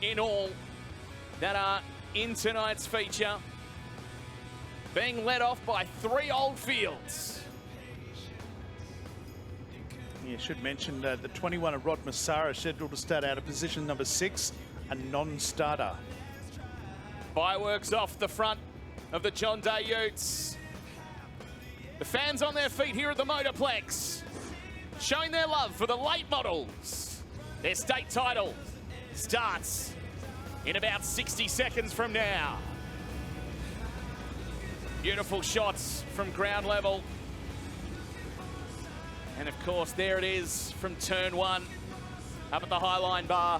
in all that are in tonight's feature. Being led off by 3 Oldfields. Yeah, should mention the 21 of Rod Massara scheduled to start out of position number 6, a non-starter. Fireworks off the front of the John Day Utes. The fans on their feet here at the Motorplex, showing their love for the late models. Their state title starts in about 60 seconds from now. Beautiful shots from ground level. And of course, there it is from turn 1, up at the Highline bar.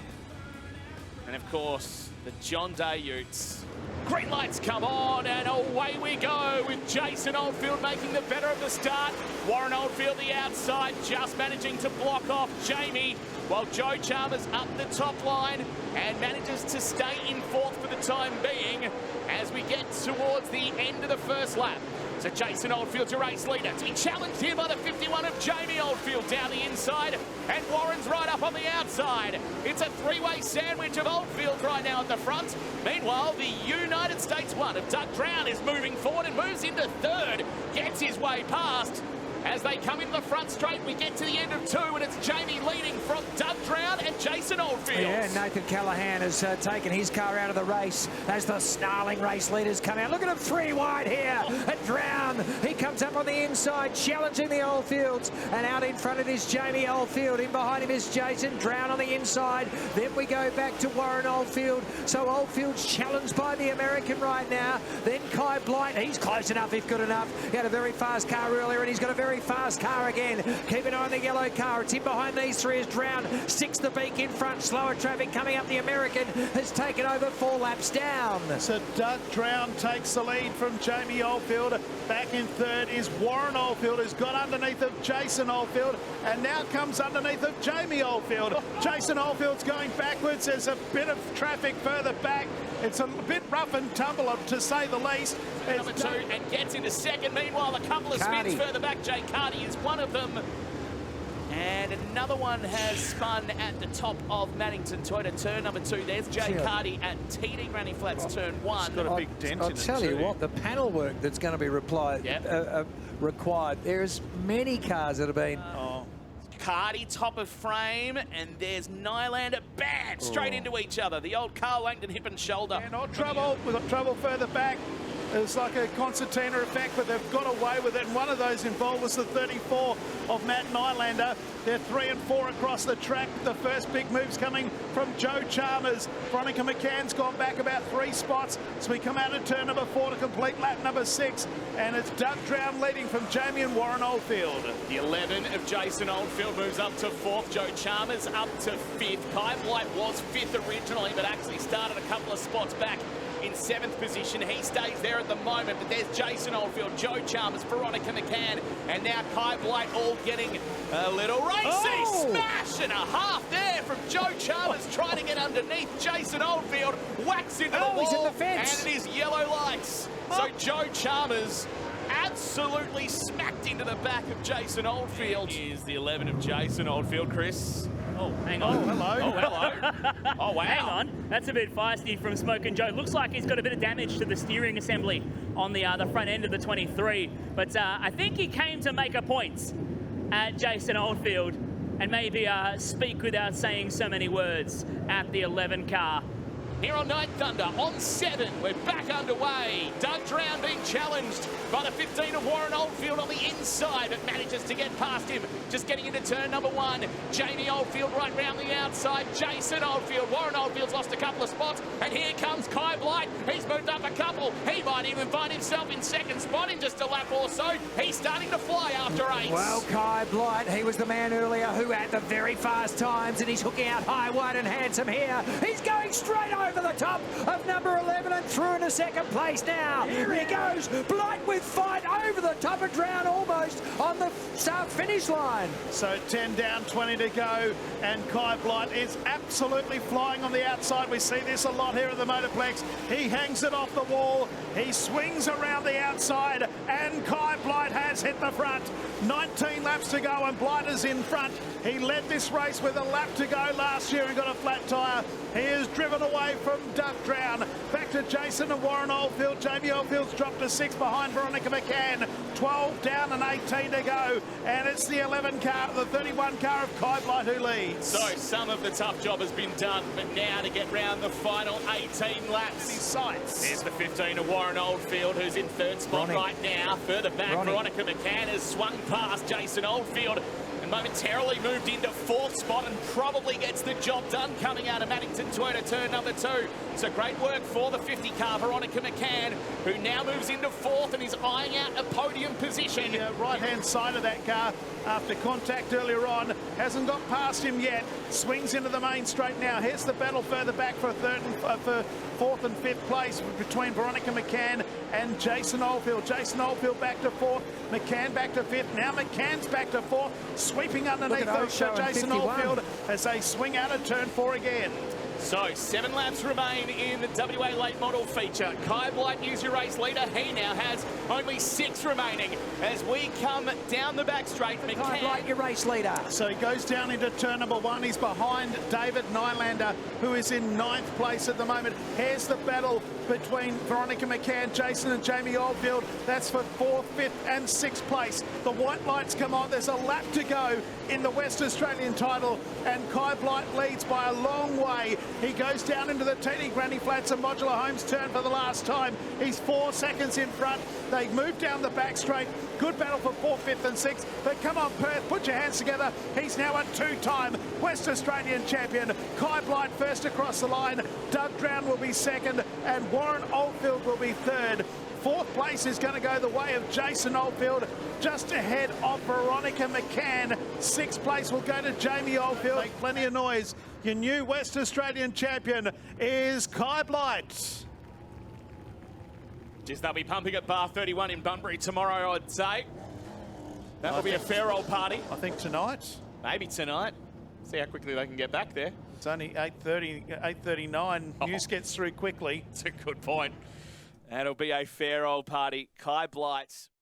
And of course, the John Day Utes. Green lights come on, and away we go with Jason Oldfield making the better of the start. Warren Oldfield the outside, just managing to block off Jamie, while Joe Chalmers up the top line and manages to stay in 4th for the time being as we get towards the end of the first lap. So Jason Oldfield's your race leader, to be challenged here by the 51 of Jamie Oldfield down the inside, and Warren's right up on the outside. It's a 3-way sandwich of Oldfield right now at the front. Meanwhile, the United States one of Doug Drown is moving forward and moves into 3rd, gets his way past. As they come into the front straight, we get to the end of 2, and it's Jamie leading from Doug Drown and Jason Oldfield. Yeah, Nathan Callahan has taken his car out of the race as the snarling race leaders come out. Look at him, 3 wide here. And Drown, he comes up on the inside, challenging the Oldfields. And out in front of is Jamie Oldfield. In behind him is Jason Drown on the inside. Then we go back to Warren Oldfield. So Oldfield's challenged by the American right now. Then Kai Blight, he's close enough if good enough. He had a very fast car earlier, and he's got a very fast car again. Keep an eye on the yellow car. It's in behind these 3 is Drown. 6 the beak in front. Slower traffic coming up. The American has taken over 4 laps down. So Doug Drown takes the lead from Jamie Oldfield. Back in 3rd is Warren Oldfield, who's got underneath of Jason Oldfield, and now comes underneath of Jamie Oldfield. Jason Oldfield's going backwards. There's a bit of traffic further back. It's a bit rough and tumble, to say the least. Number 2 and gets into 2nd. Meanwhile, a couple of spins further back. Jay Carty is one of them. And another one has spun at the top of Maddington Toyota turn number 2. There's Jay Carty at TD Granny Flats turn 1. Got a big dent in it. I'll tell you what, the panel work that's going to be required. There's many cars that have been. Carty top of frame, and there's Nylander, bam, straight into each other. The old Carl Langdon hip and shoulder. Yeah, not trouble. We've got trouble further back. It's like a concertina effect, but they've got away with it. And one of those involved was the 34 of Matt Nylander. They're 3 and 4 across the track. The first big move's coming from Joe Chalmers. Veronica McCann's gone back about 3 spots. So we come out of turn number 4 to complete lap number 6. And it's Doug Drown leading from Jamie and Warren Oldfield. The 11 of Jason Oldfield moves up to 4th. Joe Chalmers up to 5th. Kai Blight was 5th originally, but actually started a couple of spots back in 7th position. He stays there at the moment, but there's Jason Oldfield, Joe Chalmers, Veronica McCann, and now Kai Blight all getting a little racy smash and a half there from Joe Chalmers trying to get underneath Jason Oldfield, whacks into the wall, he's in the fence. And it is yellow lights. So Joe Chalmers absolutely smacked into the back of Jason Oldfield. Here's the 11 of Jason Oldfield, Chris. Oh, hang on. Oh, hello. Oh, hello. Oh, wow. Hang on. That's a bit feisty from Smoke and Joe. Looks like he's got a bit of damage to the steering assembly on the front end of the 23. But I think he came to make a point at Jason Oldfield and maybe speak without saying so many words at the 11 car. Here on Night Thunder, on 7, we're back underway. Doug Drown being challenged by the 15 of Warren Oldfield on the inside, but manages to get past him. Just getting into turn number 1. Jamie Oldfield right round the outside. Jason Oldfield. Warren Oldfield's lost a couple of spots, and here comes Kai Blight. He's moved up a couple. He might even find himself in 2nd spot in just a lap or so. He's starting to fly after 8. Well, Kai Blight, he was the man earlier who had the very fast times, and he's hooking out high, wide, and handsome here. He's going straight over over the top of number 11 and through into second place now. Here he goes. Blight with fight over the top of Drown, almost on the start-finish line. So 10 down, 20 to go, and Kai Blight is absolutely flying on the outside. We see this a lot here at the Motorplex. He hangs it off the wall. He swings around the outside, and Kai Blight has hit the front. 19 laps to go, and Blight is in front. He led this race with a lap to go last year and got a flat tyre. He is driven away from Doug Drown. Back to Jason and Warren Oldfield. Jamie Oldfield's dropped to 6 behind Veronica McCann. 12 down and 18 to go. And it's the 11 car, the 31 car of Kai Blight who leads. So some of the tough job has been done, but now to get round the final 18 laps. His sights. Here's the 15 of Warren Oldfield, who's in third spot right now. Further back, Veronica McCann has swung past Jason Oldfield and momentarily moved into fourth spot and probably gets the job done coming out of Maddington Toyota turn number 2. So great work for the 50 car, Veronica McCann, who now moves into fourth and is eyeing out a podium position. The right-hand side of that car after contact earlier on, hasn't got past him yet. Swings into the main straight now. Here's the battle further back for fourth and fifth place between Veronica McCann and Jason Oldfield. Jason Oldfield back to fourth, McCann back to fifth. Now McCann's back to fourth, sweeping underneath of Jason Oldfield as they swing out of turn 4 again. So 7 laps remain in the WA late model feature. Kai Blight is your race leader. He now has only 6 remaining as we come down the back straight. Kai Blight, your race leader. So he goes down into turn number 1. He's behind David Nylander, who is in 9th place at the moment. Here's the battle between Veronica McCann, Jason and Jamie Oldfield. That's for 4th, 5th and 6th place. The white lights come on. There's a lap to go in the West Australian title, and Kai Blight leads by a long way. He goes down into the TD Granny Flats and Modular Homes turn for the last time. He's 4 seconds in front. They move down the back straight. Good battle for 4th, 5th and 6th. But come on, Perth, put your hands together. He's now a 2-time West Australian champion. Kai Blight first across the line. Doug Drown will be second, and Warren Oldfield will be third. 4th place is going to go the way of Jason Oldfield, just ahead of Veronica McCann. 6th place will go to Jamie Oldfield. Make plenty of noise. Your new West Australian champion is Kai Blight. Just they'll be pumping at bar 31 in Bunbury tomorrow, I'd say. That will be a fair old party. I think tonight. Maybe tonight. See how quickly they can get back there. It's only 8:30, 8:39. News gets through quickly. That's a good point. That'll be a fair old party. Kai Blight